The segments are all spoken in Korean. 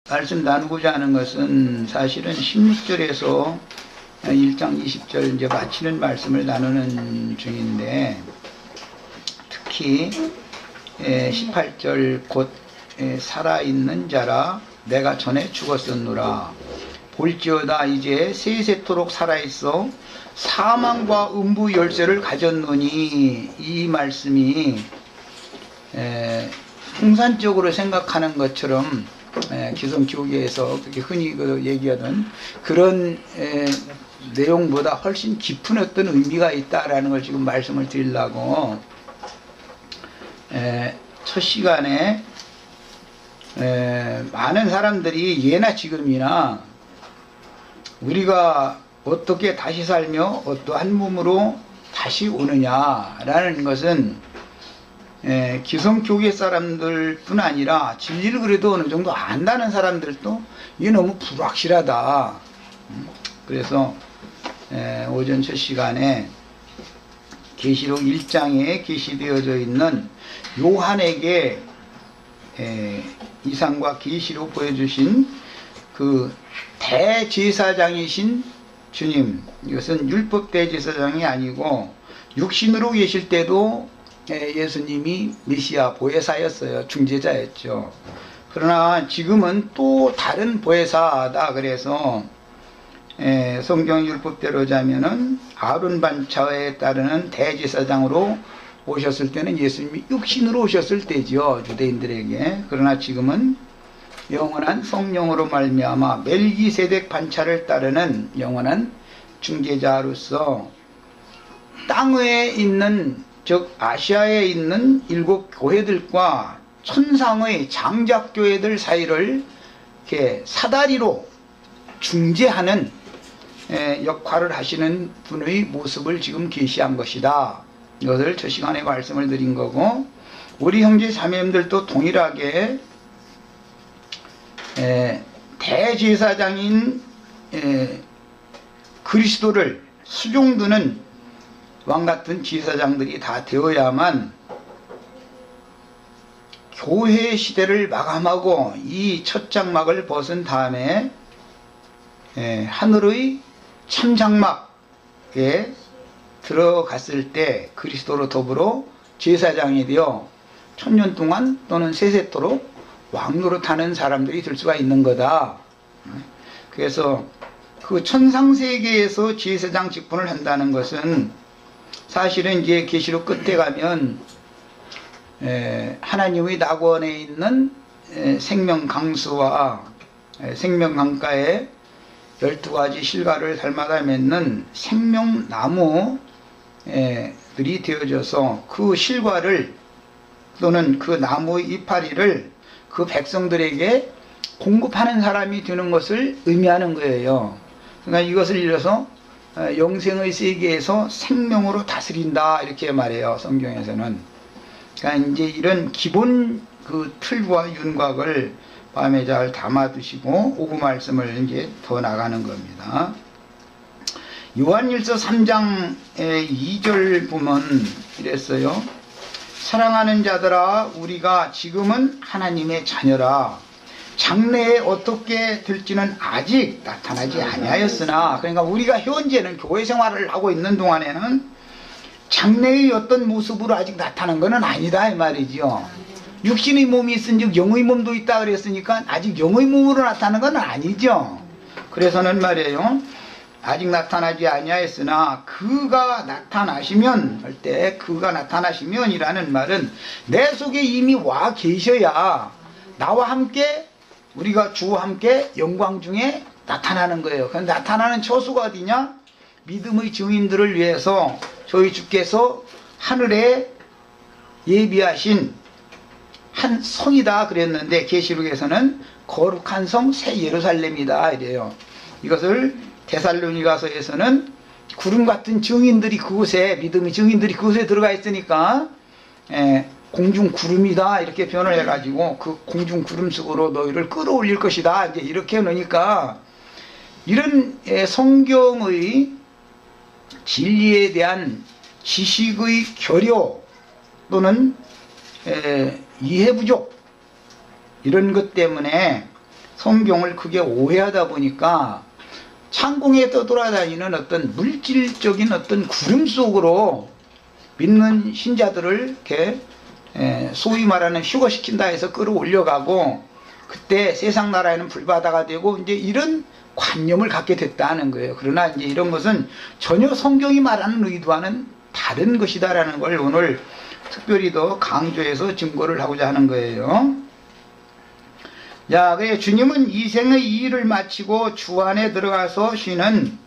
말씀 나누고자 하는 것은 사실은 16절에서 1장 20절 이제 마치는 말씀을 나누는 중인데, 특히 18절 곧 살아있는 자라 내가 전에 죽었었노라. 볼지어다 이제 세세토록 살아있어 사망과 음부 열쇠를 가졌노니, 이 말씀이 풍산적으로 생각하는 것처럼 기성교계에서 그렇게 흔히 얘기하던 그런 내용보다 훨씬 깊은 어떤 의미가 있다라는 걸 지금 말씀을 드리려고 첫 시간에 많은 사람들이 예나 지금이나 우리가 어떻게 다시 살며 어떠한 몸으로 다시 오느냐라는 것은 기성교계 사람들 뿐 아니라 진리를 그래도 어느 정도 안다는 사람들도 이게 너무 불확실하다. 그래서 오전 첫 시간에 계시록 1장에 계시되어져 있는 요한에게 이상과 계시로 보여주신 그 대제사장이신 주님, 이것은 율법 대제사장이 아니고 육신으로 계실 때도 예수님이 메시아 보혜사였어요. 중재자였죠. 그러나 지금은 또 다른 보혜사다. 그래서 성경 율법대로 자면은 아론 반차에 따르는 대제사장으로 오셨을 때는 예수님이 육신으로 오셨을 때죠, 유대인들에게. 그러나 지금은 영원한 성령으로 말미암아 멜기세덱 반차를 따르는 영원한 중재자로서 땅에 있는, 즉 아시아에 있는 7 교회들과 천상의 장작교회들 사이를 이렇게 사다리로 중재하는 역할을 하시는 분의 모습을 지금 계시한 것이다. 이것을 저 시간에 말씀을 드린 거고, 우리 형제 자매님들도 동일하게 대제사장인 그리스도를 수종드는 왕같은 제사장들이 다 되어야만 교회 시대를 마감하고 이 첫 장막을 벗은 다음에 하늘의 참장막에 들어갔을 때 그리스도로 더불어 제사장이 되어 1000년 동안 또는 세세토록 왕노릇하는 사람들이 될 수가 있는 거다. 그래서 그 천상세계에서 제사장 직분을 한다는 것은 사실은 이제 계시록 끝에 가면 하나님의 낙원에 있는 생명강수와 생명강가에 12가지 실과를 달마다 맺는 생명나무들이 되어져서 그 실과를 또는 그 나무의 이파리를 그 백성들에게 공급하는 사람이 되는 것을 의미하는 거예요. 그러니까 이것을 이뤄서 영생의 세계에서 생명으로 다스린다, 이렇게 말해요, 성경에서는. 그러니까 이제 이런 기본 그 틀과 윤곽을 밤에 잘 담아두시고 오후 말씀을 이제 더 나가는 겁니다. 요한일서 3장 2절 보면 이랬어요. 사랑하는 자들아, 우리가 지금은 하나님의 자녀라. 장래에 어떻게 될지는 아직 나타나지 아니하였으나, 그러니까 우리가 현재는 교회 생활을 하고 있는 동안에는 장래의 어떤 모습으로 아직 나타난 것은 아니다, 이 말이죠. 육신의 몸이 있은즉 영의 몸도 있다 그랬으니까 아직 영의 몸으로 나타나는 건 아니죠. 그래서는 말이에요, 아직 나타나지 아니하였으나 그가 나타나시면, 할 때 그가 나타나시면이라는 말은 내 속에 이미 와 계셔야 나와 함께, 우리가 주와 함께 영광 중에 나타나는 거예요. 그 나타나는 처소가 어디냐? 믿음의 증인들을 위해서 저희 주께서 하늘에 예비하신 한 성이다 그랬는데, 계시록에서는 거룩한 성 새 예루살렘이다 이래요. 이것을 데살로니가서에서는 구름 같은 증인들이 그곳에, 믿음의 증인들이 그곳에 들어가 있으니까 공중 구름이다 이렇게 표현을 해가지고 그 공중 구름 속으로 너희를 끌어올릴 것이다, 이제 이렇게 놓으니까, 이런 성경의 진리에 대한 지식의 결여 또는 이해 부족, 이런 것 때문에 성경을 크게 오해하다 보니까 창공에 떠돌아다니는 어떤 물질적인 어떤 구름 속으로 믿는 신자들을 이렇게 소위 말하는 휴거시킨다 해서 끌어올려가고, 그때 세상 나라에는 불바다가 되고 이제 이런 관념을 갖게 됐다는 거예요. 그러나 이제 이런 것은 전혀 성경이 말하는 의도와는 다른 것이다라는 걸 오늘 특별히 더 강조해서 증거를 하고자 하는 거예요. 자, 그래 주님은 이 생의 이 일을 마치고 주 안에 들어가서 쉬는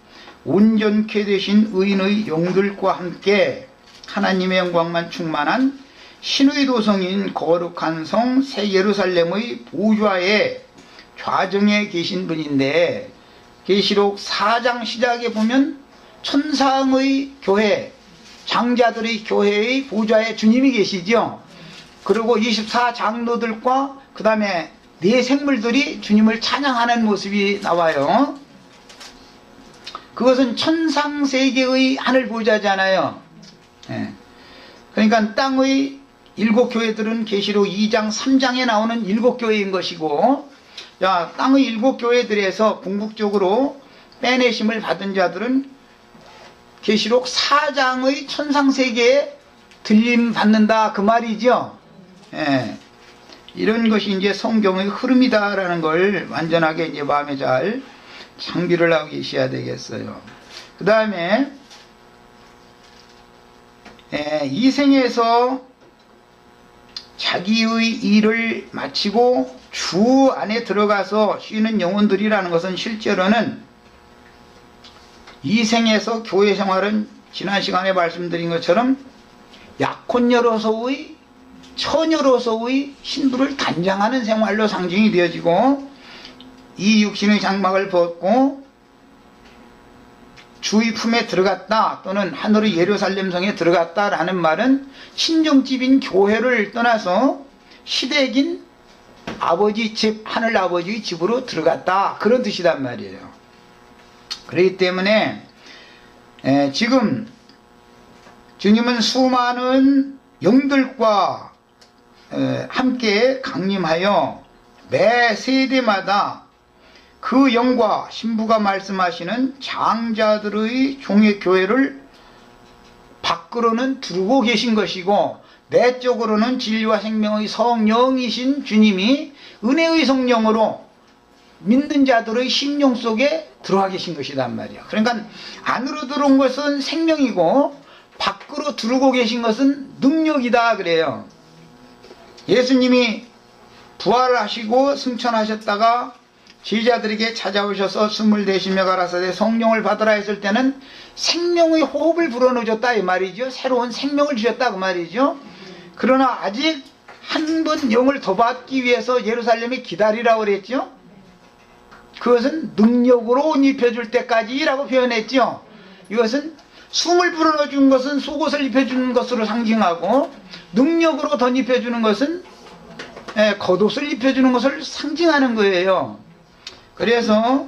온전케 되신 의인의 영들과 함께 하나님의 영광만 충만한 신의 도성인 거룩한 성 새 예루살렘의 보좌에 좌정에 계신 분인데, 계시록 4장 시작에 보면 천상의 교회, 장자들의 교회의 보좌에 주님이 계시죠. 그리고 24장로들과 그 다음에 네 생물들이 주님을 찬양하는 모습이 나와요. 그것은 천상세계의 하늘 보좌잖아요. 그러니까 땅의 7교회들은 계시록 2장 3장에 나오는 7교회인 것이고, 자, 땅의 7교회들에서 궁극적으로 빼내심을 받은 자들은 계시록 4장의 천상세계에 들림 받는다 그 말이죠. 이런 것이 이제 성경의 흐름이다라는 걸 완전하게 이제 마음에 잘 장비를 하고 계셔야 되겠어요. 그 다음에 이 생에서 자기의 일을 마치고 주 안에 들어가서 쉬는 영혼들이라는 것은 실제로는 이 생에서 교회 생활은 지난 시간에 말씀드린 것처럼 약혼녀로서의 처녀로서의 신부를 단장하는 생활로 상징이 되어지고, 이 육신의 장막을 벗고 주의 품에 들어갔다 또는 하늘의 예루살렘 성에 들어갔다라는 말은 친정집인 교회를 떠나서 시댁인 아버지 집, 하늘 아버지의 집으로 들어갔다, 그런 뜻이란 말이에요. 그렇기 때문에 지금 주님은 수많은 영들과 함께 강림하여 매 세대마다 그 영과 신부가 말씀하시는 장자들의 종의 교회를 밖으로는 두르고 계신 것이고, 내적으로는 진리와 생명의 성령이신 주님이 은혜의 성령으로 믿는 자들의 심령 속에 들어와 계신 것이란 말이야. 그러니까 안으로 들어온 것은 생명이고 밖으로 두르고 계신 것은 능력이다 그래요. 예수님이 부활하시고 승천하셨다가 제자들에게 찾아오셔서 숨을 내쉬며 가라사대 성령을 받으라 했을 때는 생명의 호흡을 불어넣으셨다 이 말이죠. 새로운 생명을 주셨다 그 말이죠. 그러나 아직 한 번 영을 더 받기 위해서 예루살렘에 기다리라고 그랬죠. 그것은 능력으로 옷 입혀줄 때까지라고 표현했죠. 이것은 숨을 불어넣어준 것은 속옷을 입혀주는 것으로 상징하고, 능력으로 덧입혀주는 것은 겉옷을 입혀주는 것을 상징하는 거예요. 그래서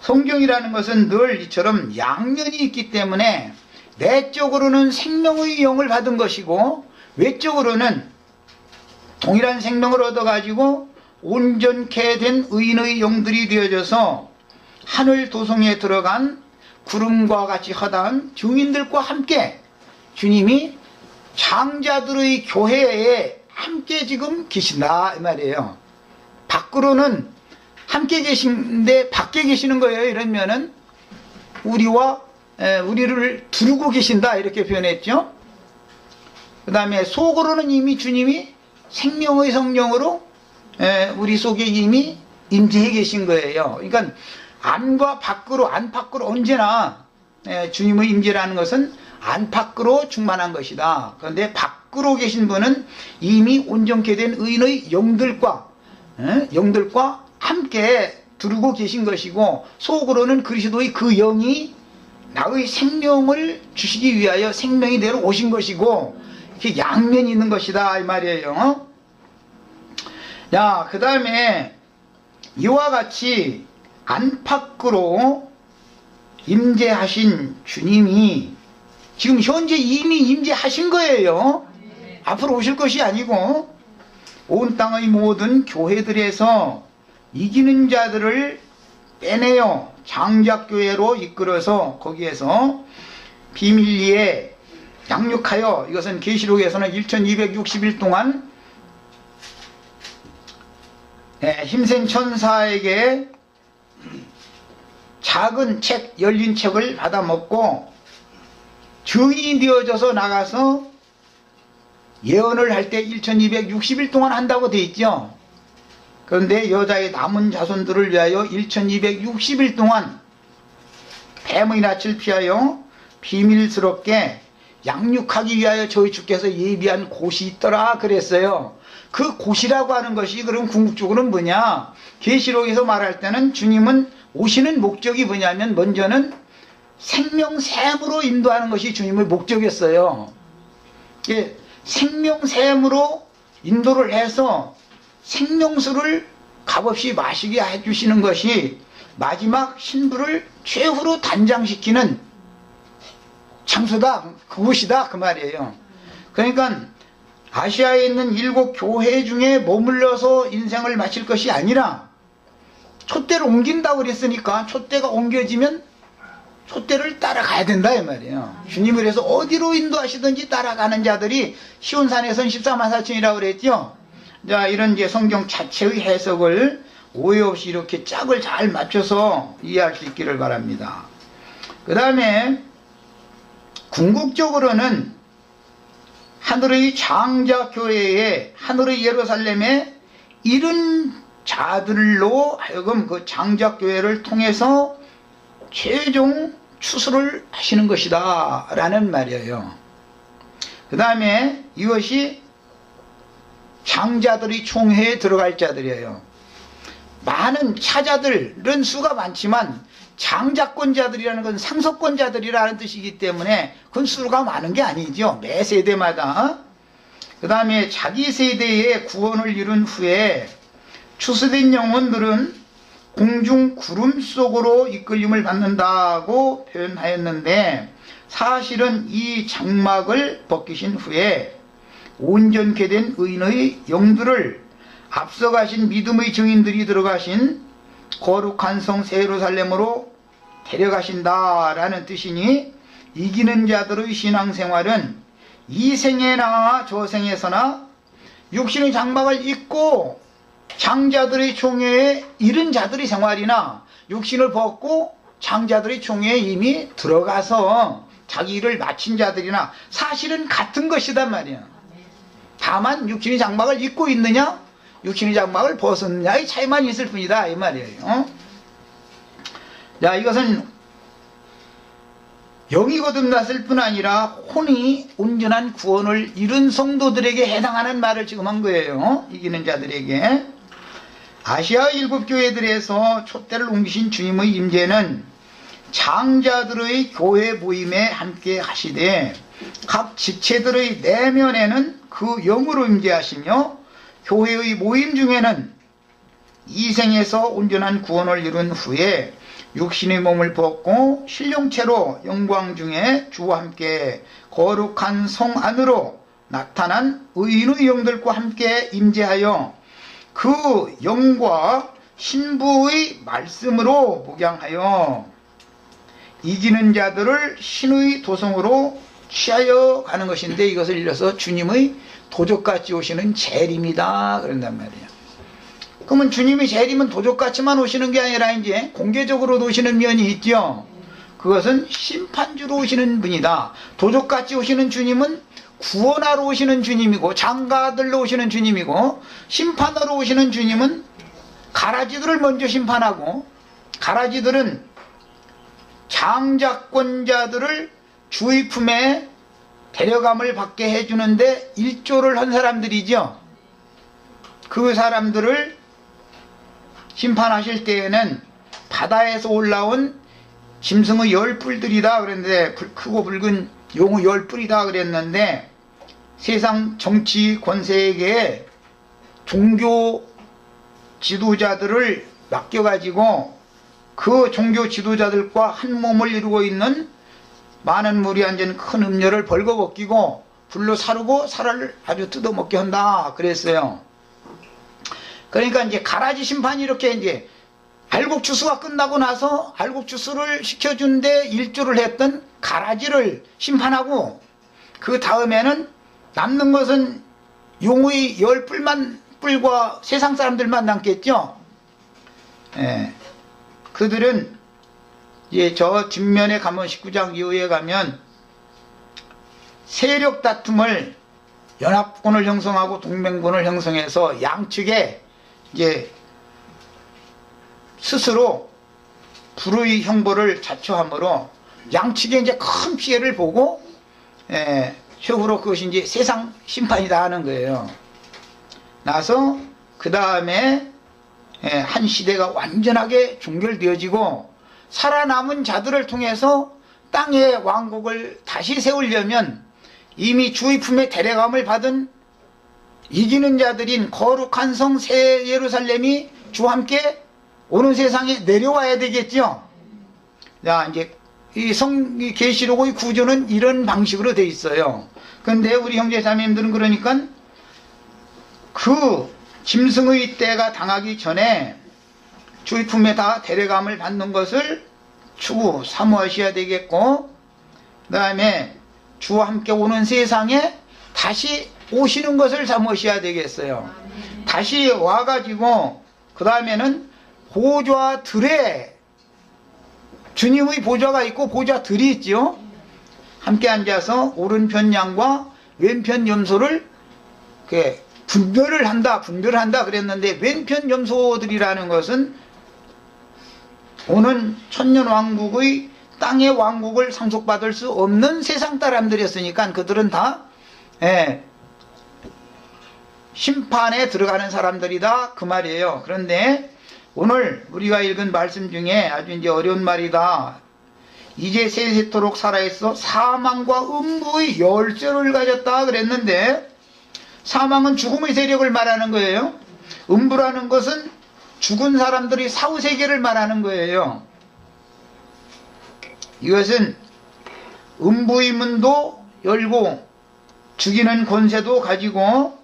성경이라는 것은 늘 이처럼 양면이 있기 때문에 내적으로는 생명의 영을 받은 것이고 외적으로는 동일한 생명을 얻어가지고 온전케 된 의인의 영들이 되어져서 하늘 도성에 들어간 구름과 같이 허다한 증인들과 함께 주님이 장자들의 교회에 함께 지금 계신다 이 말이에요. 밖으로는 함께 계신데 밖에 계시는 거예요. 이러면은 우리를 두르고 계신다 이렇게 표현했죠. 그 다음에 속으로는 이미 주님이 생명의 성령으로 우리 속에 이미 임재해 계신 거예요. 그러니까 안팎으로 언제나 주님의 임재라는 것은 안팎으로 충만한 것이다. 그런데 밖으로 계신 분은 이미 온전케 된 의인의 영들과 함께 두르고 계신 것이고, 속으로는 그리스도의 그 영이 나의 생명을 주시기 위하여 생명이 되러 오신 것이고, 이렇게 양면이 있는 것이다 이 말이에요. 자, 그 다음에 이와 같이 안팎으로 임재하신 주님이 지금 현재 이미 임재하신 거예요. 앞으로 오실 것이 아니고 온 땅의 모든 교회들에서 이기는 자들을 빼내어 장작교회로 이끌어서 거기에서 비밀리에 양육하여, 이것은 계시록에서는 1260일 동안 힘센 천사에게 작은 책, 열린 책을 받아먹고 증인이 되어져서 나가서 예언을 할 때 1260일 동안 한다고 되어 있죠. 그런데 여자의 남은 자손들을 위하여 1260일 동안 뱀의 낯을 피하여 비밀스럽게 양육하기 위하여 저희 주께서 예비한 곳이 있더라 그랬어요. 그 곳이라고 하는 것이 그럼 궁극적으로는 뭐냐? 계시록에서 말할 때는 주님은 오시는 목적이 뭐냐면 먼저는 생명샘으로 인도하는 것이 주님의 목적이었어요. 생명샘으로 인도를 해서 생명수를 값없이 마시게 해주시는 것이 마지막 신부를 최후로 단장시키는 장소다, 그곳이다 그 말이에요. 그러니까 아시아에 있는 7 교회 중에 머물러서 인생을 마칠 것이 아니라 촛대를 옮긴다고 그랬으니까 촛대가 옮겨지면 촛대를 따라가야 된다 이 말이에요. 주님이 그래서 어디로 인도하시든지 따라가는 자들이 시온산에선 14만 4천이라고 그랬죠. 자, 이런 이제 성경 자체의 해석을 오해 없이 이렇게 짝을 잘 맞춰서 이해할 수 있기를 바랍니다. 그 다음에 궁극적으로는 하늘의 장자교회에, 하늘의 예루살렘에 이른 자들로 하여금 그 장자교회를 통해서 최종 추수를 하시는 것이다 라는 말이에요. 그 다음에 이것이 장자들의 총회에 들어갈 자들이에요. 많은 차자들은 수가 많지만 장자권자들이라는 건 상속권자들이라는 뜻이기 때문에 그건 수가 많은 게 아니죠. 매 세대마다. 그 다음에 자기 세대의 구원을 이룬 후에 추수된 영혼들은 공중 구름 속으로 이끌림을 받는다고 표현하였는데, 사실은 이 장막을 벗기신 후에 온전케 된 의인의 영들을 앞서가신 믿음의 증인들이 들어가신 거룩한 성 예루살렘으로 데려가신다라는 뜻이니, 이기는 자들의 신앙생활은 이 생에나 저 생에서나 육신의 장막을 입고 장자들의 총회에 이른 자들의 생활이나 육신을 벗고 장자들의 총회에 이미 들어가서 자기 일을 마친 자들이나 사실은 같은 것이단 말이야. 다만 육신의 장막을 입고 있느냐 육신의 장막을 벗었느냐의 차이만 있을 뿐이다 이 말이에요. 자, 이것은 영이 거듭났을 뿐 아니라 혼이 온전한 구원을 이룬 성도들에게 해당하는 말을 지금 한 거예요. 이기는 자들에게. 아시아 7 교회들에서 촛대를 옮기신 주님의 임재는 장자들의 교회 모임에 함께 하시되 각 지체들의 내면에는 그 영으로 임재하시며, 교회의 모임 중에는 이 생에서 온전한 구원을 이룬 후에 육신의 몸을 벗고 신령체로 영광 중에 주와 함께 거룩한 성 안으로 나타난 의인의 영들과 함께 임재하여 그 영과 신부의 말씀으로 목양하여 이기는 자들을 신의 도성으로 취하여 가는 것인데, 이것을 일러서 주님의 도적같이 오시는 재림이다 그런단 말이에요. 그러면 주님이 재림은 도적같이만 오시는 게 아니라 이제 공개적으로 오시는 면이 있죠. 그것은 심판주로 오시는 분이다. 도적같이 오시는 주님은 구원하러 오시는 주님이고 장가들로 오시는 주님이고, 심판하러 오시는 주님은 가라지들을 먼저 심판하고, 가라지들은 장자권자들을 주의 품에 데려감을 받게 해주는데 일조를 한 사람들이죠. 그 사람들을 심판하실 때에는 바다에서 올라온 짐승의 10뿔들이다 그랬는데, 크고 붉은 용의 10뿔이다 그랬는데, 세상 정치 권세에게 종교 지도자들을 맡겨가지고 그 종교 지도자들과 한 몸을 이루고 있는 많은 물이 앉은 큰 음료를 벌거벗기고 불로 사르고 살을 아주 뜯어먹게 한다 그랬어요. 그러니까 이제 가라지 심판이 이렇게 이제 알곡주수가 끝나고 나서 알곡주수를 시켜준데 일조를 했던 가라지를 심판하고, 그 다음에는 남는 것은 용의 10뿔과 세상 사람들만 남겠죠. 예. 그들은 이제 저 뒷면에 가면 19장 이후에 가면 세력 다툼을 연합군을 형성하고 동맹군을 형성해서 양측에 이제 스스로 불의 형벌을 자초함으로 양측에 이제 큰 피해를 보고, 최후로 그것이 이제 세상 심판이다 하는 거예요. 나서 그 다음에 한 시대가 완전하게 종결되어지고, 살아남은 자들을 통해서 땅의 왕국을 다시 세우려면 이미 주의 품에 데려감을 받은 이기는 자들인 거룩한 성 새 예루살렘이 주와 함께 오는 세상에 내려와야 되겠죠. 자, 이제 이 계시록의 구조는 이런 방식으로 돼 있어요. 그런데 우리 형제자매님들은 그러니까 그 짐승의 때가 당하기 전에 주의 품에 다 데려감을 받는 것을 추구 사모하셔야 되겠고, 그 다음에 주와 함께 오는 세상에 다시 오시는 것을 사모하셔야 되겠어요. 다시 와가지고 그 다음에는 보좌들에, 주님의 보좌가 있고 보좌들이 있죠. 함께 앉아서 오른편 양과 왼편 염소를 분별을 한다 그랬는데, 왼편 염소들이라는 것은 오는 천년왕국의 땅의 왕국을 상속받을 수 없는 세상 사람들이었으니까 그들은 다 심판에 들어가는 사람들이다 그 말이에요. 그런데 오늘 우리가 읽은 말씀 중에 아주 이제 어려운 말이다. 이제 세세토록 살아있어 사망과 음부의 열쇠를 가졌다 그랬는데, 사망은 죽음의 세력을 말하는 거예요. 음부라는 것은 죽은 사람들이 사후세계를 말하는 거예요. 이것은 음부의 문도 열고 죽이는 권세도 가지고,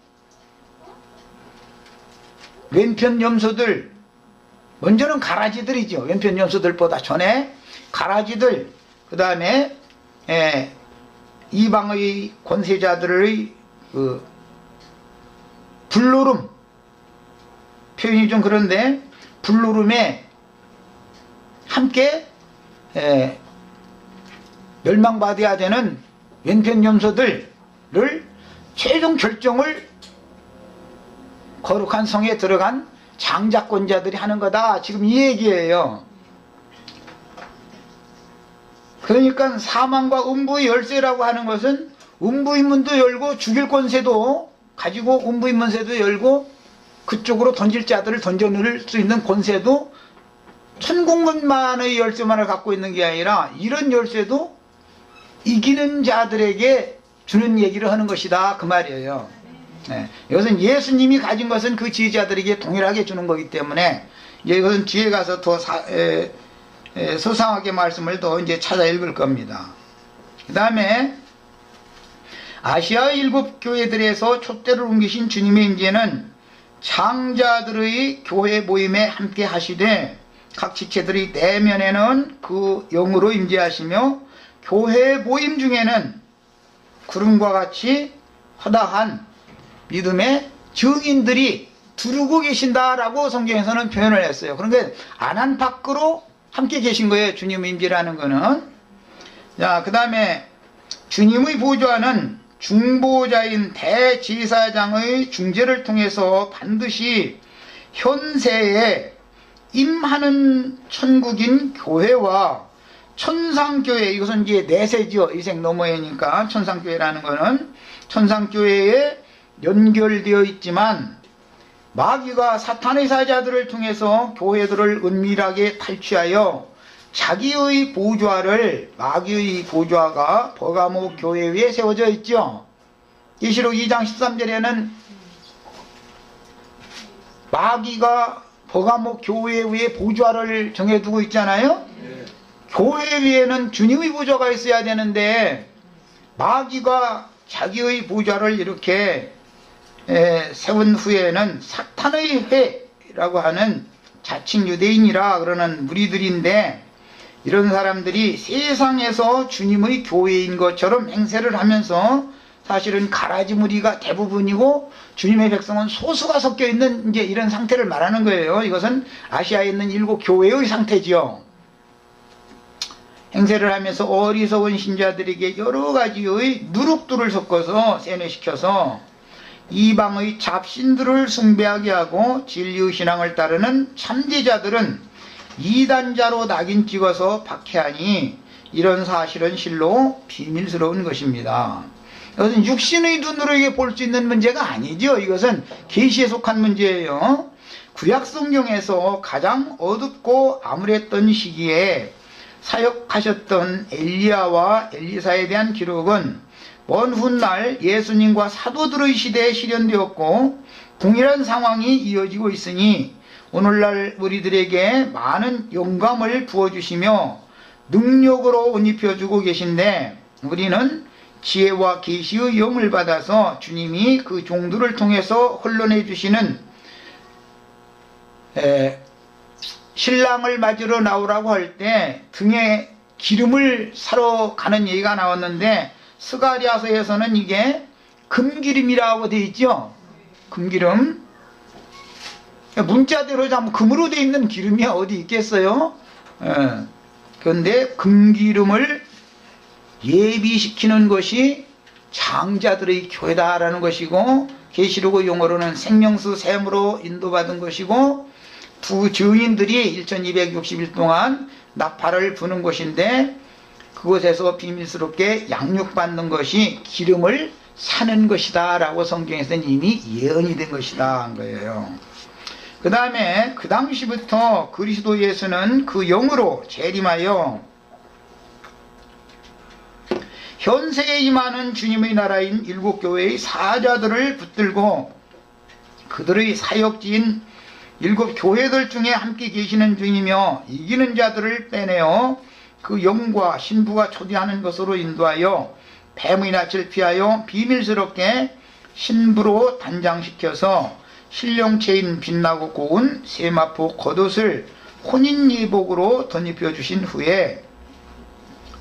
왼편 염소들, 먼저는 가라지들이죠. 왼편 염소들보다 전에 가라지들, 그 다음에 이방의 권세자들의 그 불노름, 표현이 좀 그런데 불노름에 함께 멸망받아야 되는 왼편 염소들을 최종 결정을 거룩한 성에 들어간 장자권자들이 하는 거다, 지금 이 얘기예요. 그러니까 사망과 음부의 열쇠라고 하는 것은 음부의 문도 열고 죽일 권세도 가지고, 음부의 문세도 열고 그쪽으로 던질 자들을 던져놓을 수 있는 권세도, 천국문만의 열쇠만을 갖고 있는 게 아니라 이런 열쇠도 이기는 자들에게 주는 얘기를 하는 것이다 그 말이에요. 이것은 예수님이 가진 것은 그 지혜자들에게 동일하게 주는 거기 때문에, 이제 이것은 뒤에 가서 더 소상하게 말씀을 더 이제 찾아 읽을 겁니다. 그 다음에 아시아 7 교회들에서 촛대를 옮기신 주님의 임재는 장자들의 교회 모임에 함께 하시되, 각 지체들의 내면에는 그 영으로 임재하시며, 교회 모임 중에는 구름과 같이 허다한 믿음의 증인들이 두르고 계신다라고 성경에서는 표현을 했어요. 그러니까 안안밖으로 함께 계신 거예요, 주님의 임재라는 거는. 자, 그 다음에 주님의 보좌는 중보자인 대제사장의 중재를 통해서 반드시 현세에 임하는 천국인 교회와 천상교회, 이것은 이제 내세지요, 이생 너머에니까 천상교회라는 거는 천상교회에 연결되어 있지만, 마귀가 사탄의 사자들을 통해서 교회들을 은밀하게 탈취하여 자기의 보좌를, 마귀의 보좌가 버가모 교회 위에 세워져 있죠. 계시록 2장 13절에는 마귀가 버가모 교회 위에 보좌를 정해두고 있잖아요. 교회 위에는 주님의 보좌가 있어야 되는데 마귀가 자기의 보좌를 이렇게 세운 후에는 사탄의 회라고 하는 자칭 유대인이라 그러는 무리들인데, 이런 사람들이 세상에서 주님의 교회인 것처럼 행세를 하면서 사실은 가라지 무리가 대부분이고 주님의 백성은 소수가 섞여 있는 이제 이런 상태를 말하는 거예요. 이것은 아시아에 있는 7 교회의 상태지요. 행세를 하면서 어리석은 신자들에게 여러 가지의 누룩들을 섞어서 세뇌시켜서 이방의 잡신들을 숭배하게 하고 진리의 신앙을 따르는 참제자들은 이단자로 낙인 찍어서 박해하니, 이런 사실은 실로 비밀스러운 것입니다. 이것은 육신의 눈으로 이게 볼 수 있는 문제가 아니죠. 이것은 계시에 속한 문제예요. 구약 성경에서 가장 어둡고 암울했던 시기에 사역하셨던 엘리야와 엘리사에 대한 기록은 먼 훗날 예수님과 사도들의 시대에 실현되었고, 동일한 상황이 이어지고 있으니 오늘날 우리들에게 많은 영감을 부어주시며 능력으로 옷 입혀주고 계신데, 우리는 지혜와 계시의 영을 받아서 주님이 그 종들을 통해서 흘러내 주시는 신랑을 맞으러 나오라고 할 때 등에 기름을 사러 가는 얘기가 나왔는데, 스가랴서에서는 이게 금기름이라고 되어 있죠. 금기름. 문자대로 참 금으로 되어 있는 기름이 어디 있겠어요? 그런데 금기름을 예비시키는 것이 장자들의 교회다라는 것이고, 계시록의 용어로는 생명수 샘으로 인도받은 것이고, 두 증인들이 1260일 동안 나팔을 부는 것인데, 그곳에서 비밀스럽게 양육받는 것이 기름을 사는 것이다 라고 성경에서는 이미 예언이 된 것이다 한 거예요. 그 다음에 그 당시부터 그리스도 예수는 그 영으로 재림하여 현세에 임하는 주님의 나라인 7 교회의 사자들을 붙들고 그들의 사역지인 7 교회들 중에 함께 계시는 중이며, 이기는 자들을 빼내어 그 영과 신부가 초대하는 것으로 인도하여 뱀의 낯을 피하여 비밀스럽게 신부로 단장시켜서 신령체인 빛나고 고운 세마포 겉옷을 혼인예복으로 덧입혀 주신 후에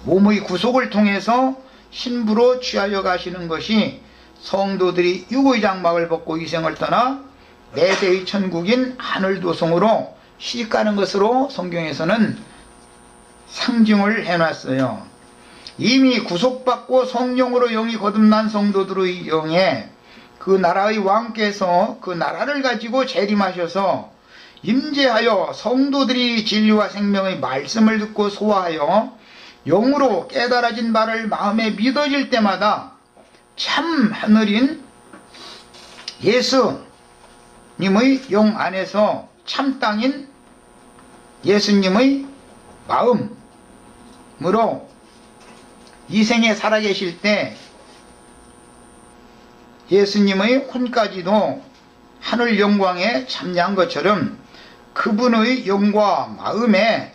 몸의 구속을 통해서 신부로 취하여 가시는 것이, 성도들이 육의 장막을 벗고 이 생을 떠나 내세의 천국인 하늘도성으로 시집가는 것으로 성경에서는 상징을 해놨어요. 이미 구속받고 성령으로 영이 거듭난 성도들의 영에 그 나라의 왕께서 그 나라를 가지고 재림하셔서 임재하여 성도들이 진리와 생명의 말씀을 듣고 소화하여 영으로 깨달아진 바를 마음에 믿어질 때마다 참 하늘인 예수님의 영 안에서 참 땅인 예수님의 마음으로 이 생에 살아계실 때 예수님의 혼까지도 하늘 영광에 참여한 것처럼 그분의 영과 마음에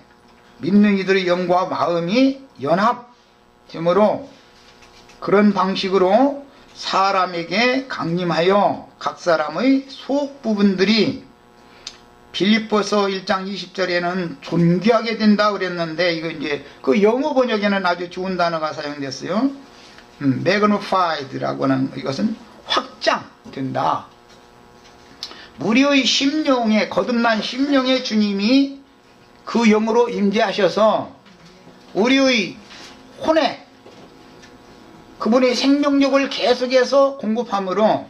믿는 이들의 영과 마음이 연합됨으로 그런 방식으로 사람에게 강림하여 각 사람의 속 부분들이 빌립보서 1장 20절에는 존귀하게 된다 그랬는데, 이거 이제 그 영어 번역에는 아주 좋은 단어가 사용됐어요. magnified라고 하는, 이것은 확장된다. 무리의 심령에, 거듭난 심령의 주님이 그 영으로 임재하셔서 우리의 혼에 그분의 생명력을 계속해서 공급함으로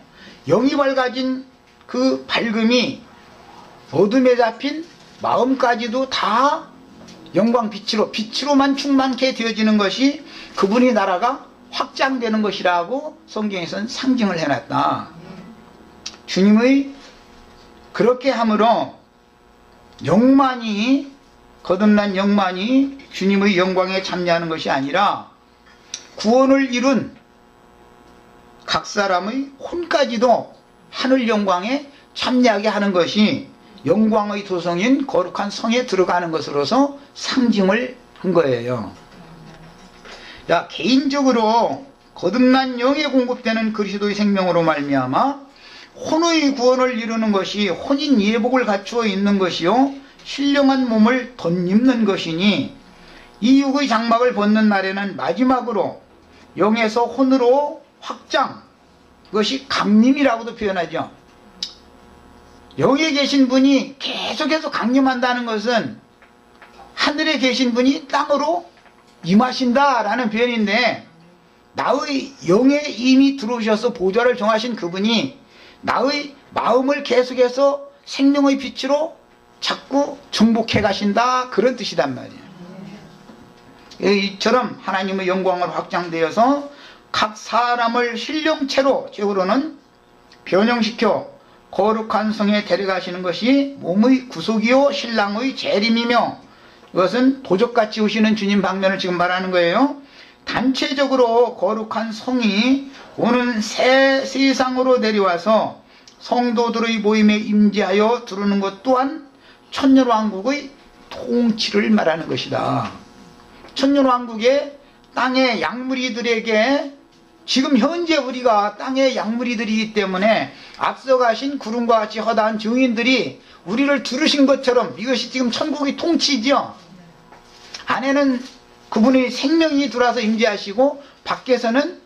영이 밝아진 그 밝음이 어둠에 잡힌 마음까지도 다 영광 빛으로만 충만케 되어지는 것이 그분의 나라가 확장되는 것이라고 성경에서는 상징을 해놨다. 주님의 그렇게 함으로 영만이, 거듭난 영만이 주님의 영광에 참여하는 것이 아니라 구원을 이룬 각 사람의 혼까지도 하늘 영광에 참여하게 하는 것이 영광의 도성인 거룩한 성에 들어가는 것으로서 상징을 한 거예요. 자, 개인적으로 거듭난 영에 공급되는 그리스도의 생명으로 말미암아 혼의 구원을 이루는 것이 혼인 예복을 갖추어 있는 것이요 신령한 몸을 덧입는 것이니 이 육의 장막을 벗는 날에는 마지막으로 영에서 혼으로 확장, 그것이 강림이라고도 표현하죠. 영에 계신 분이 계속해서 강림한다는 것은 하늘에 계신 분이 땅으로 임하신다라는 표현인데, 나의 영에 이미 들어오셔서 보좌를 정하신 그분이 나의 마음을 계속해서 생명의 빛으로 자꾸 정복해 가신다, 그런 뜻이단 말이에요. 이처럼 하나님의 영광을 확장되어서 각 사람을 신령체로 제으로는 변형시켜 거룩한 성에 데려가시는 것이 몸의 구속이요 신랑의 재림이며, 이것은 도적같이 오시는 주님 방면을 지금 말하는 거예요. 단체적으로 거룩한 성이 오는 새 세상으로 내려와서 성도들의 모임에 임재하여 두르는 것 또한 천년왕국의 통치를 말하는 것이다. 천년왕국의 땅의 약물이들에게, 지금 현재 우리가 땅의 약물이들이기 때문에 앞서가신 구름과 같이 허다한 증인들이 우리를 두르신 것처럼 이것이 지금 천국의 통치죠. 안에는 그분의 생명이 들어와서 임재하시고 밖에서는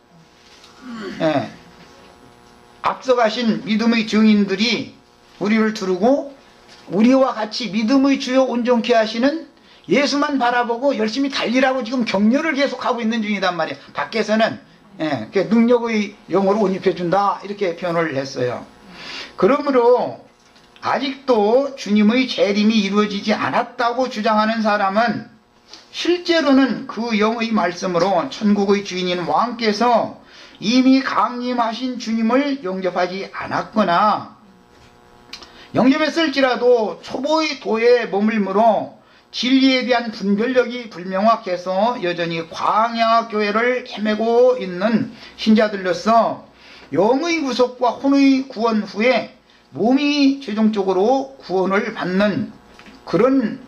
앞서가신 믿음의 증인들이 우리를 두르고 우리와 같이 믿음의 주요 온전케 하시는 예수만 바라보고 열심히 달리라고 지금 격려를 계속하고 있는 중이단 말이에요. 밖에서는 능력의 영으로 옷 입혀준다, 이렇게 표현을 했어요. 그러므로 아직도 주님의 재림이 이루어지지 않았다고 주장하는 사람은 실제로는 그 영의 말씀으로 천국의 주인인 왕께서 이미 강림하신 주님을 영접하지 않았거나 영접했을지라도 초보의 도에 머물므로 진리에 대한 분별력이 불명확해서 여전히 광야 교회를 헤매고 있는 신자들로서 영의 구속과 혼의 구원 후에 몸이 최종적으로 구원을 받는 그런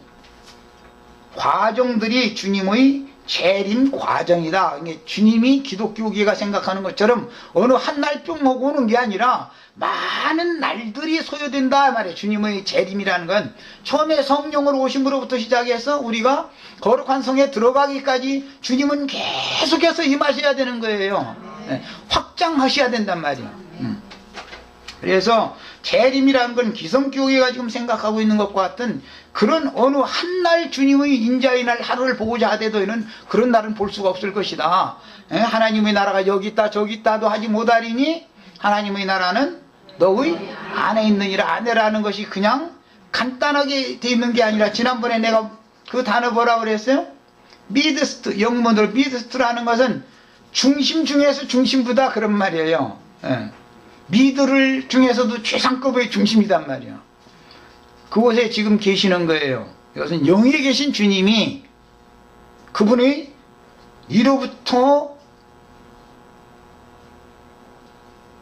과정들이 주님의 재림 과정이다. 주님이 기독교계가 생각하는 것처럼 어느 한 날 뿅 하고 오는 게 아니라 많은 날들이 소요된다 말이에요. 주님의 재림이라는 건 처음에 성령으로 오심으로부터 시작해서 우리가 거룩한 성에 들어가기까지 주님은 계속해서 임하셔야 되는 거예요. 확장하셔야 된단 말이에요. 그래서 재림이라는 건 기성교회가 지금 생각하고 있는 것과 같은 그런 어느 한 날 주님의 인자의 날 하루를 보고자 하되도는 그런 날은 볼 수가 없을 것이다. 하나님의 나라가 여기 있다 저기 있다도 하지 못하리니 하나님의 나라는 너의 안에 있느니라. 안에라는 것이 그냥 간단하게 돼 있는 게 아니라, 지난번에 내가 그 단어 뭐라고 그랬어요? 미드스트, 영문으로 미드스트라는 것은 중심 중에서 중심보다, 그런 말이에요. 미드를 중에서도 최상급의 중심이단 말이에요. 그곳에 지금 계시는 거예요. 이것은 영에 계신 주님이 그분의 이로부터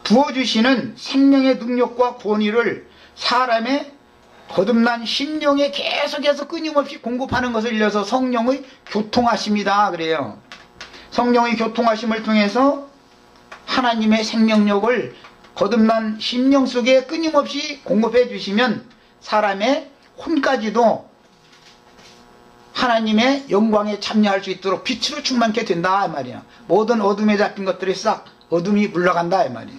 부어주시는 생명의 능력과 권위를 사람의 거듭난 심령에 계속해서 끊임없이 공급하는 것을 일러서 성령의 교통하심이다 그래요. 성령의 교통하심을 통해서 하나님의 생명력을 거듭난 심령 속에 끊임없이 공급해 주시면 사람의 혼까지도 하나님의 영광에 참여할 수 있도록 빛으로 충만케 된다 이 말이야. 모든 어둠에 잡힌 것들이 싹 어둠이 물러간다 이 말이야.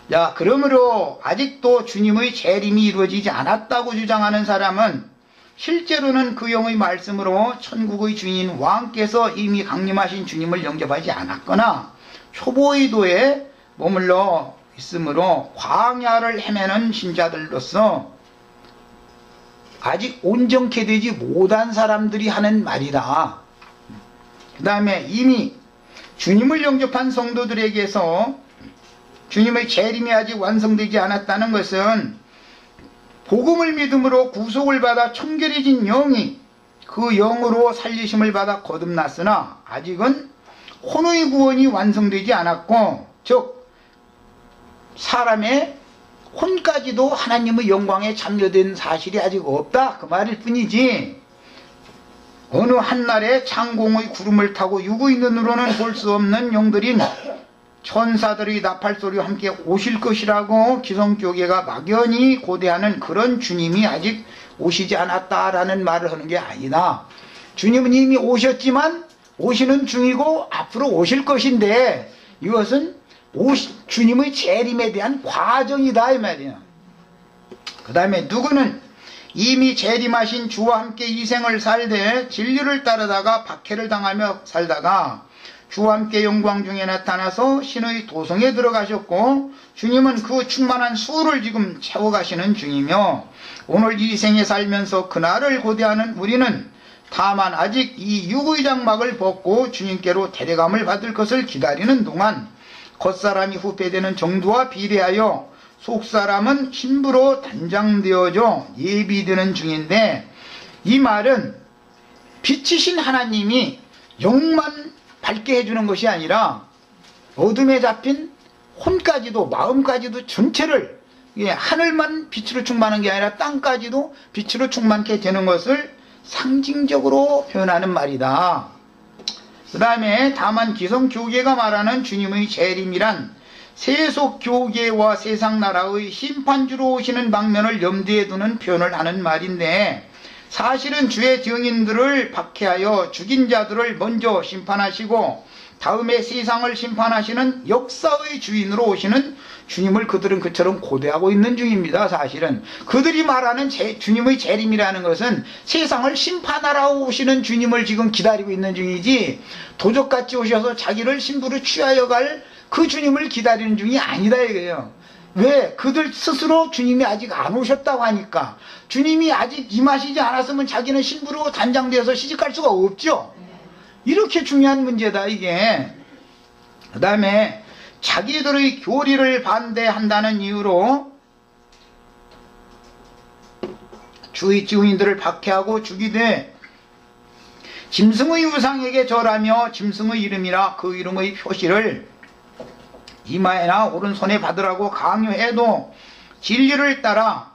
자, 그러므로 아직도 주님의 재림이 이루어지지 않았다고 주장하는 사람은 실제로는 그 영의 말씀으로 천국의 주인 왕께서 이미 강림하신 주님을 영접하지 않았거나 초보의 도에 머물러 있으므로 광야를 헤매는 신자들로서 아직 온전케 되지 못한 사람들이 하는 말이다. 그 다음에 이미 주님을 영접한 성도들에게서 주님의 재림이 아직 완성되지 않았다는 것은 복음을 믿음으로 구속을 받아 청결해진 영이 그 영으로 살리심을 받아 거듭났으나 아직은 혼의 구원이 완성되지 않았고, 즉 사람의 혼까지도 하나님의 영광에 참여된 사실이 아직 없다 그 말일 뿐이지, 어느 한날에 창공의 구름을 타고 육의 눈으로는 볼 수 없는 영들인 천사들의 나팔소리와 함께 오실 것이라고 기성교계가 막연히 고대하는 그런 주님이 아직 오시지 않았다라는 말을 하는 게 아니다. 주님은 이미 오셨지만 오시는 중이고 앞으로 오실 것인데 이것은 주님의 재림에 대한 과정이다 이 말이야. 그 다음에 누구는 이미 재림하신 주와 함께 이 생을 살되 진리를 따르다가 박해를 당하며 살다가 주와 함께 영광 중에 나타나서 신의 도성에 들어가셨고 주님은 그 충만한 수를 지금 채워가시는 중이며 오늘 이 생에 살면서 그날을 고대하는 우리는 다만 아직 이 육의 장막을 벗고 주님께로 데려감을 받을 것을 기다리는 동안 겉사람이 후패되는 정도와 비례하여 속사람은 신부로 단장되어져 예비되는 중인데, 이 말은 빛이신 하나님이 영만 밝게 해주는 것이 아니라 어둠에 잡힌 혼까지도 마음까지도 전체를 하늘만 빛으로 충만한 게 아니라 땅까지도 빛으로 충만케 되는 것을 상징적으로 표현하는 말이다. 그 다음에 다만 기성교계가 말하는 주님의 재림이란 세속교계와 세상나라의 심판주로 오시는 방면을 염두에 두는 표현을 하는 말인데, 사실은 주의 증인들을 박해하여 죽인 자들을 먼저 심판하시고 다음에 세상을 심판하시는 역사의 주인으로 오시는 주님을 그들은 그처럼 고대하고 있는 중입니다. 사실은 그들이 말하는 주님의 재림이라는 것은 세상을 심판하러 오시는 주님을 지금 기다리고 있는 중이지, 도적같이 오셔서 자기를 신부로 취하여 갈 그 주님을 기다리는 중이 아니다 이거예요. 왜? 그들 스스로 주님이 아직 안 오셨다고 하니까. 주님이 아직 임하시지 않았으면 자기는 신부로 단장되어서 시집갈 수가 없죠. 이렇게 중요한 문제다 이게. 그 다음에 자기들의 교리를 반대한다는 이유로 주의 증인들을 박해하고 죽이되 짐승의 우상에게 절하며 짐승의 이름이나 그 이름의 표시를 이마에나 오른손에 받으라고 강요해도 진리를 따라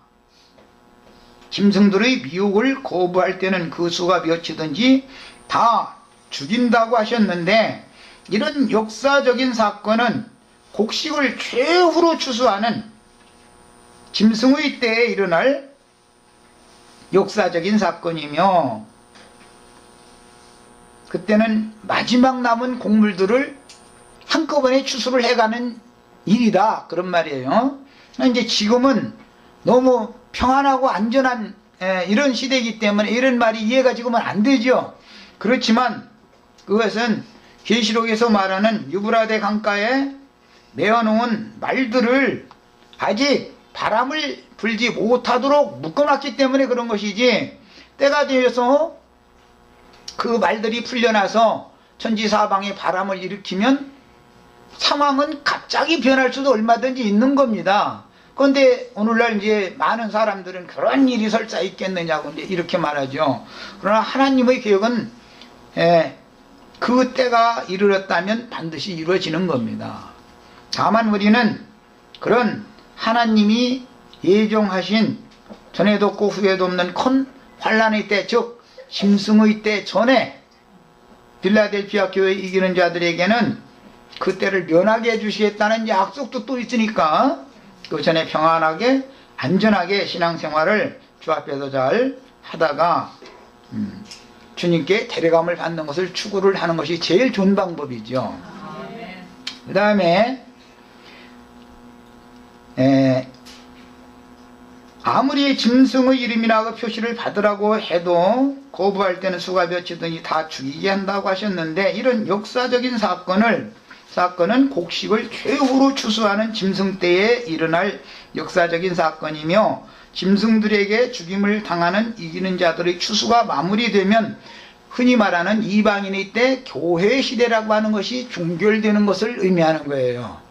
짐승들의 미혹을 거부할 때는 그 수가 몇이든지 다 죽인다고 하셨는데, 이런 역사적인 사건은 곡식을 최후로 추수하는 짐승의 때에 일어날 역사적인 사건이며, 그때는 마지막 남은 곡물들을 한꺼번에 추수를 해가는 일이다 그런 말이에요. 이제 지금은 너무 평안하고 안전한 이런 시대이기 때문에 이런 말이 이해가 지금은 안 되죠. 그렇지만 그것은 계시록에서 말하는 유브라데 강가에 메어놓은 말들을 아직 바람을 불지 못하도록 묶어놨기 때문에 그런 것이지, 때가 되어서 그 말들이 풀려나서 천지사방에 바람을 일으키면 상황은 갑자기 변할 수도 얼마든지 있는 겁니다. 그런데 오늘날 이제 많은 사람들은 그런 일이 설사 있겠느냐고 이제 이렇게 말하죠. 그러나 하나님의 계획은 그 때가 이르렀다면 반드시 이루어지는 겁니다. 다만 우리는 그런 하나님이 예정하신 전에도 없고 후에도 없는 큰 환란의 때, 즉 짐승의 때 전에 빌라델피아 교회 이기는 자들에게는 그 때를 면하게 해주시겠다는 약속도 또 있으니까 그 전에 평안하게 안전하게 신앙생활을 주 앞에서 잘 하다가 주님께 데려감을 받는 것을 추구를 하는 것이 제일 좋은 방법이죠. 그 다음에 아무리 짐승의 이름이나 그 표시를 받으라고 해도 거부할 때는 수가 몇이든지 다 죽이게 한다고 하셨는데, 이런 역사적인 사건은 곡식을 최후로 추수하는 짐승 때에 일어날 역사적인 사건이며, 짐승들에게 죽임을 당하는 이기는 자들의 추수가 마무리되면 흔히 말하는 이방인의 때 교회 시대라고 하는 것이 종결되는 것을 의미하는 거예요.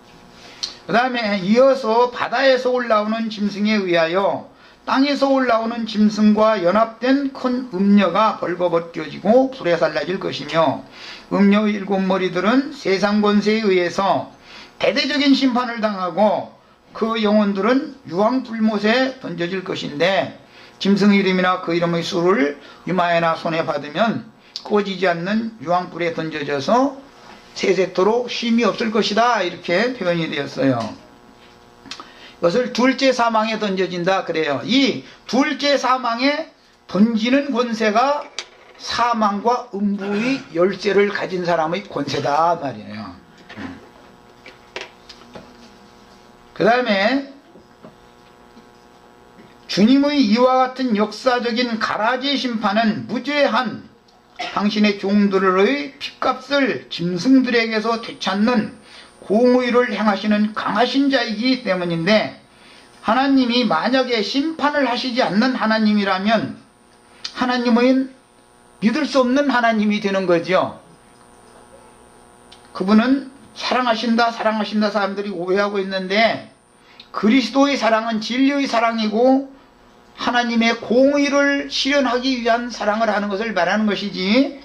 그 다음에 이어서 바다에서 올라오는 짐승에 의하여 땅에서 올라오는 짐승과 연합된 큰 음녀가 벌거벗겨지고 불에 살라질 것이며, 음녀의 7머리들은 세상 권세에 의해서 대대적인 심판을 당하고 그 영혼들은 유황불못에 던져질 것인데, 짐승의 이름이나 그 이름의 수를 이마에나 손에 받으면 꺼지지 않는 유황불에 던져져서 세세토록 쉼이 없을 것이다, 이렇게 표현이 되었어요. 이것을 둘째 사망에 던져진다 그래요. 이 둘째 사망에 던지는 권세가 사망과 음부의 열쇠를 가진 사람의 권세다 말이에요. 그 다음에 주님의 이와 같은 역사적인 가라지 심판은 무죄한 당신의 종들의 핏값을 짐승들에게서 되찾는 공의를 행하시는 강하신 자이기 때문인데, 하나님이 만약에 심판을 하시지 않는 하나님이라면 하나님은 믿을 수 없는 하나님이 되는 거죠. 그분은 사랑하신다 사람들이 오해하고 있는데, 그리스도의 사랑은 진리의 사랑이고 하나님의 공의를 실현하기 위한 사랑을 하는 것을 말하는 것이지,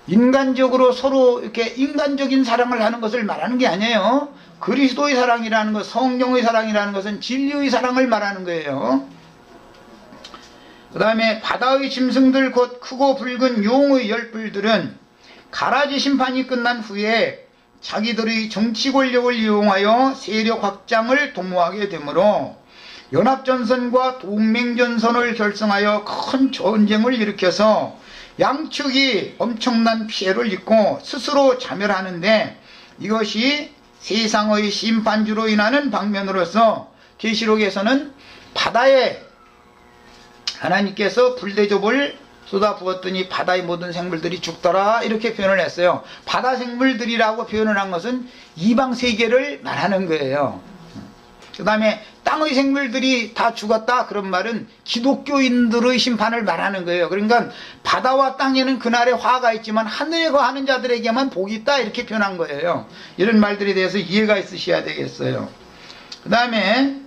인간적으로 서로 이렇게 인간적인 사랑을 하는 것을 말하는 게 아니에요. 그리스도의 사랑이라는 것, 성령의 사랑이라는 것은 진리의 사랑을 말하는 거예요. 그 다음에 바다의 짐승들 곧 크고 붉은 용의 열불들은 가라지 심판이 끝난 후에 자기들의 정치 권력을 이용하여 세력 확장을 도모하게 되므로 연합전선과 동맹전선을 결성하여 큰 전쟁을 일으켜서 양측이 엄청난 피해를 입고 스스로 자멸하는데, 이것이 세상의 심판주로 인하는 방면으로서 계시록에서는 바다에 하나님께서 불대접을 쏟아부었더니 바다의 모든 생물들이 죽더라, 이렇게 표현을 했어요. 바다 생물들이라고 표현을 한 것은 이방 세계를 말하는 거예요. 그 다음에 땅의 생물들이 다 죽었다, 그런 말은 기독교인들의 심판을 말하는 거예요. 그러니까 바다와 땅에는 그날에 화가 있지만 하늘에 거하는 자들에게만 복이 있다, 이렇게 표현한 거예요. 이런 말들에 대해서 이해가 있으셔야 되겠어요. 그 다음에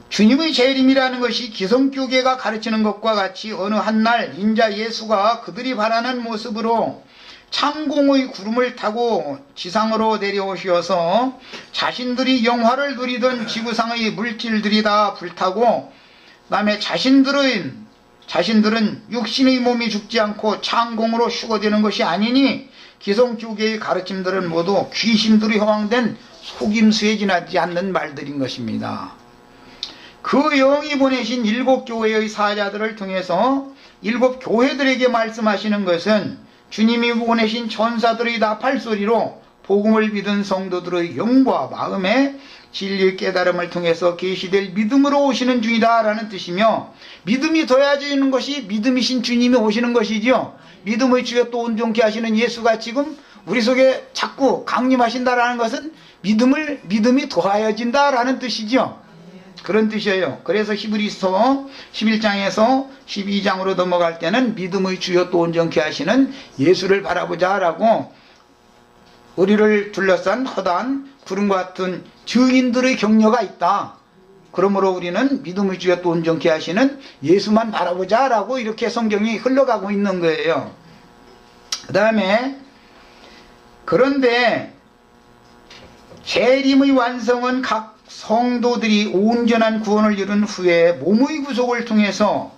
주님의 재림이라는 것이 기성교계가 가르치는 것과 같이 어느 한날 인자 예수가 그들이 바라는 모습으로 창공의 구름을 타고 지상으로 내려오셔서 자신들이 영화를 누리던 지구상의 물질들이 다 불타고, 그 다음에 자신들은 육신의 몸이 죽지 않고 창공으로 휴거되는 것이 아니니 기성교계의 가르침들은 모두 귀신들이 허황된 속임수에 지나지 않는 말들인 것입니다. 그 영이 보내신 7교회의 사자들을 통해서 7교회들에게 말씀하시는 것은 주님이 보내신 천사들의 나팔소리로 복음을 믿은 성도들의 영과 마음에 진리의 깨달음을 통해서 계시될 믿음으로 오시는 중이다 라는 뜻이며, 믿음이 더해지는 것이 믿음이신 주님이 오시는 것이죠. 믿음의 주여 또 온전케 하시는 예수가 지금 우리 속에 자꾸 강림하신다라는 것은 믿음이 더하여진다라는 뜻이죠. 그런 뜻이에요. 그래서 히브리서 11장에서 12장으로 넘어갈 때는 믿음의 주여 또 온전케 하시는 예수를 바라보자 라고, 우리를 둘러싼 허다한 구름과 같은 증인들의 격려가 있다. 그러므로 우리는 믿음의 주여 또 온전케 하시는 예수만 바라보자 라고 이렇게 성경이 흘러가고 있는 거예요. 그 다음에 그런데 재림의 완성은 각 성도들이 온전한 구원을 이룬 후에 몸의 구속을 통해서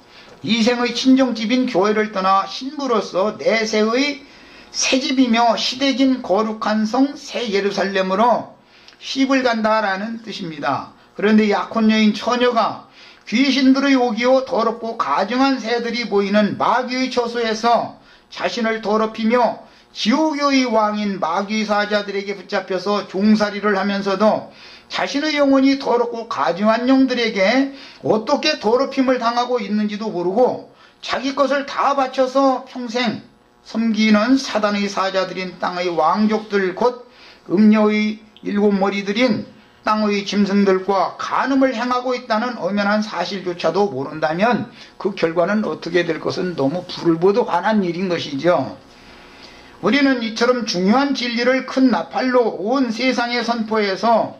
이생의 친정집인 교회를 떠나 신부로서 내세의 새집이며 시대긴 거룩한 성 새 예루살렘으로 시집을 간다라는 뜻입니다. 그런데 약혼 여인 처녀가 귀신들의 오기요 더럽고 가증한 새들이 보이는 마귀의 처소에서 자신을 더럽히며 지옥의 왕인 마귀 사자들에게 붙잡혀서 종살이를 하면서도 자신의 영혼이 더럽고 가증한 영들에게 어떻게 더럽힘을 당하고 있는지도 모르고 자기 것을 다 바쳐서 평생 섬기는 사단의 사자들인 땅의 왕족들 곧 음녀의 7머리들인 땅의 짐승들과 간음을 행하고 있다는 엄연한 사실조차도 모른다면 그 결과는 어떻게 될 것은 너무 불을 보듯 환한 일인 것이죠. 우리는 이처럼 중요한 진리를 큰 나팔로 온 세상에 선포해서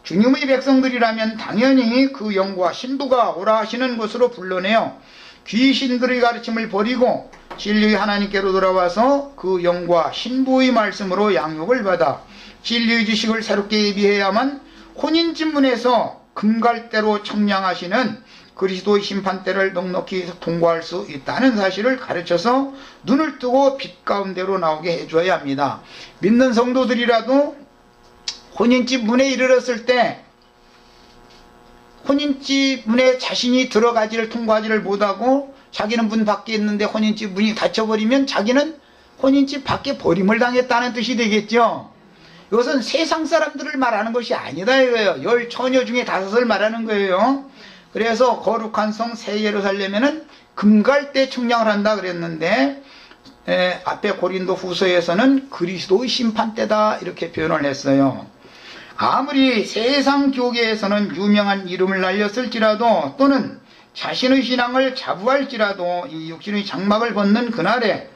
주님의 백성들이라면 당연히 그 영과 신부가 오라 하시는 곳으로 불러내어 귀신들의 가르침을 버리고 진리의 하나님께로 돌아와서 그 영과 신부의 말씀으로 양육을 받아 진리의 지식을 새롭게 예비해야만 혼인진문에서 금갈대로 청량하시는 그리스도의 심판대를 넉넉히 통과할 수 있다는 사실을 가르쳐서 눈을 뜨고 빛 가운데로 나오게 해줘야 합니다. 믿는 성도들이라도 혼인집 문에 이르렀을 때 혼인집 문에 자신이 들어가지를 통과하지를 못하고 자기는 문 밖에 있는데 혼인집 문이 닫혀버리면 자기는 혼인집 밖에 버림을 당했다는 뜻이 되겠죠. 이것은 세상 사람들을 말하는 것이 아니다 이거예요. 10 처녀 중에 5을 말하는 거예요. 그래서 거룩한 성 새 예루살렘에는 금갈대 측량을 한다 그랬는데 앞에 고린도 후서에서는 그리스도의 심판대다 이렇게 표현을 했어요. 아무리 세상 교계에서는 유명한 이름을 날렸을지라도 또는 자신의 신앙을 자부할지라도 이 육신의 장막을 벗는 그날에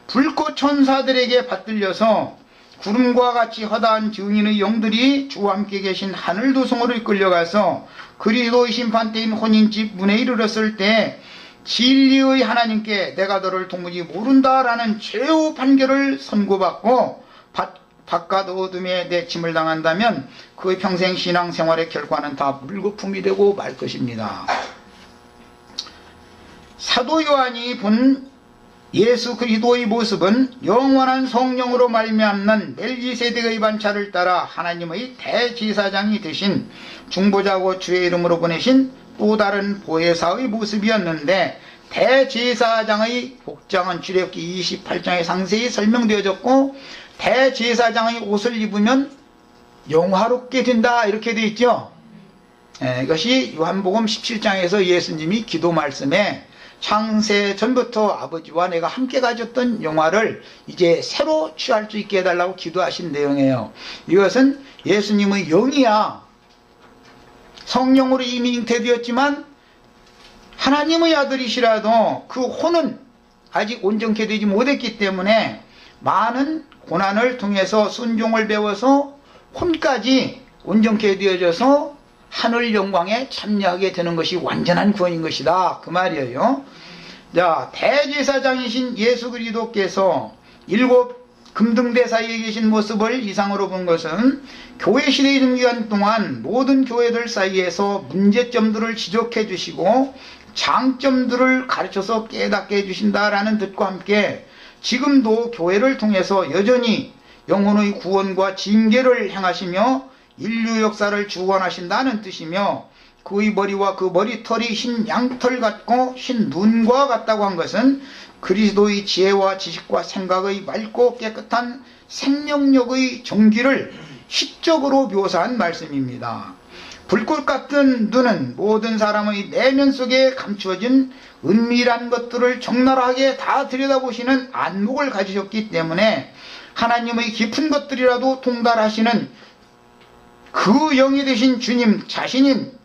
불꽃 천사들에게 받들려서 구름과 같이 허다한 증인의 영들이 주와 함께 계신 하늘 도성으로 이끌려가서 그리스도의 심판대인 혼인집 문에 이르렀을 때 진리의 하나님께 내가 너를 도무지 모른다라는 최후 판결을 선고받고 바깥 어둠에 내침을 당한다면 그의 평생 신앙생활의 결과는 다 물거품이 되고 말 것입니다. 사도 요한이 본 예수 그리스도의 모습은 영원한 성령으로 말미암는 멜기세덱의 반차를 따라 하나님의 대제사장이 되신 중보자고 주의 이름으로 보내신 또 다른 보혜사의 모습이었는데, 대제사장의 복장은 출애굽기 28장에 상세히 설명되어졌고 대제사장의 옷을 입으면 영화롭게 된다 이렇게 되어 있죠. 이것이 요한복음 17장에서 예수님이 기도 말씀에 창세 전부터 아버지와 내가 함께 가졌던 영화를 이제 새로 취할 수 있게 해달라고 기도하신 내용이에요. 이것은 예수님의 영이야. 성령으로 이미 잉태되었지만 하나님의 아들이시라도 그 혼은 아직 온전케 되지 못했기 때문에 많은 고난을 통해서 순종을 배워서 혼까지 온전케 되어져서 하늘 영광에 참여하게 되는 것이 완전한 구원인 것이다 그 말이에요. 자, 대제사장이신 예수 그리스도께서 7 금등대 사이에 계신 모습을 이상으로 본 것은 교회 시대의 기간 동안 모든 교회들 사이에서 문제점들을 지적해 주시고 장점들을 가르쳐서 깨닫게 해주신다라는 뜻과 함께 지금도 교회를 통해서 여전히 영혼의 구원과 징계를 행하시며 인류 역사를 주관하신다는 뜻이며, 그의 머리와 그 머리털이 흰 양털 같고 흰 눈과 같다고 한 것은 그리스도의 지혜와 지식과 생각의 맑고 깨끗한 생명력의 정기를 시적으로 묘사한 말씀입니다. 불꽃 같은 눈은 모든 사람의 내면 속에 감추어진 은밀한 것들을 적나라하게 다 들여다보시는 안목을 가지셨기 때문에 하나님의 깊은 것들이라도 통달하시는 그 영이 되신 주님 자신인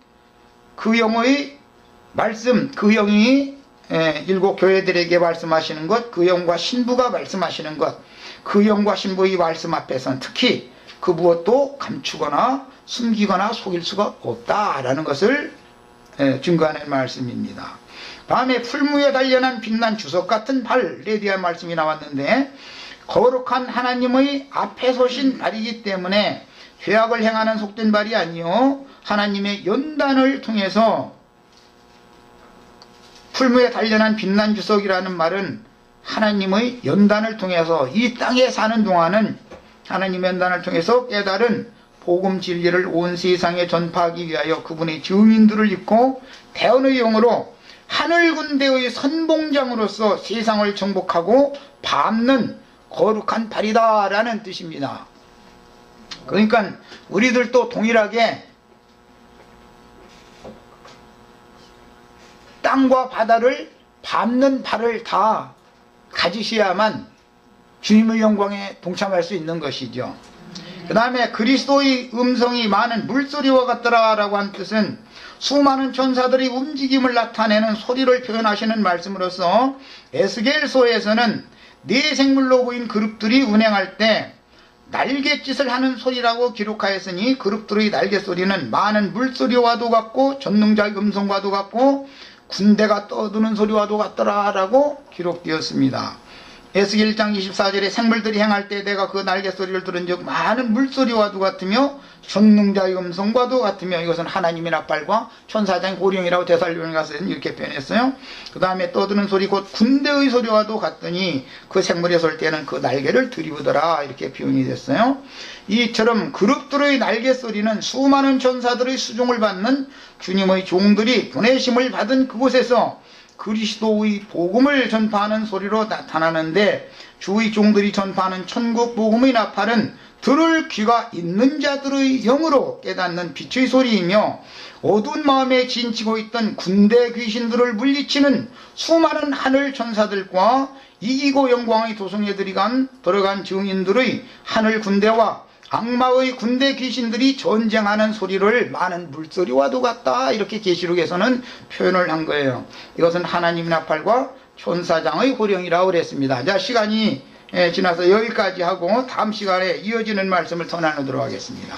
그 영의 말씀, 그 영이 7 교회들에게 말씀하시는 것, 그 영과 신부가 말씀하시는 것, 그 영과 신부의 말씀 앞에서는 특히 그 무엇도 감추거나 숨기거나 속일 수가 없다라는 것을 증거하는 말씀입니다. 밤에 풀무에 단련한 빛난 주석 같은 발에 대한 말씀이 나왔는데, 거룩한 하나님의 앞에 서신 발이기 때문에 죄악을 행하는 속된 발이 아니요 하나님의 연단을 통해서, 풀무에 단련한 빛난 주석이라는 말은 하나님의 연단을 통해서 이 땅에 사는 동안은 하나님의 연단을 통해서 깨달은 복음 진리를 온 세상에 전파하기 위하여 그분의 증인들을 입고 대언의 영으로 하늘 군대의 선봉장으로서 세상을 정복하고 밟는 거룩한 발이다 라는 뜻입니다. 그러니까 우리들도 동일하게 땅과 바다를 밟는 발을 다 가지셔야만 주님의 영광에 동참할 수 있는 것이죠. 그 다음에 그리스도의 음성이 많은 물소리와 같더라 라고 한 뜻은 수많은 천사들이 움직임을 나타내는 소리를 표현하시는 말씀으로서 에스겔서에서는 네 생물로 보인 그룹들이 운행할 때 날갯짓을 하는 소리라고 기록하였으니 그룹들의 날갯소리는 많은 물소리와도 같고 전능자의 음성과도 같고 군대가 떠드는 소리와도 같더라 라고 기록되었습니다. 에스겔 1장 24절에 생물들이 행할 때 내가 그 날개 소리를 들은 적 많은 물소리와도 같으며 전능자의 음성과도 같으며, 이것은 하나님의 나팔과 천사장의 호령이라고 데살로니가 가서는 이렇게 표현했어요. 그 다음에 떠드는 소리 곧 군대의 소리와도 같더니 그 생물이 설 때는 그 날개를 들이우더라, 이렇게 표현이 됐어요. 이처럼 그룹들의 날개 소리는 수많은 천사들의 수종을 받는 주님의 종들이 보내심을 받은 그곳에서 그리스도의 복음을 전파하는 소리로 나타나는데, 주의 종들이 전파하는 천국 복음의 나팔은 들을 귀가 있는 자들의 영으로 깨닫는 빛의 소리이며, 어두운 마음에 진치고 있던 군대 귀신들을 물리치는 수많은 하늘 천사들과 이기고 영광의 도성에 들어간 증인들의 하늘 군대와 악마의 군대 귀신들이 전쟁하는 소리를 많은 물소리와도 같다, 이렇게 계시록에서는 표현을 한 거예요. 이것은 하나님 나팔과 천사장의 호령이라고 그랬습니다. 자, 시간이 지나서 여기까지 하고 다음 시간에 이어지는 말씀을 더 나누도록 하겠습니다.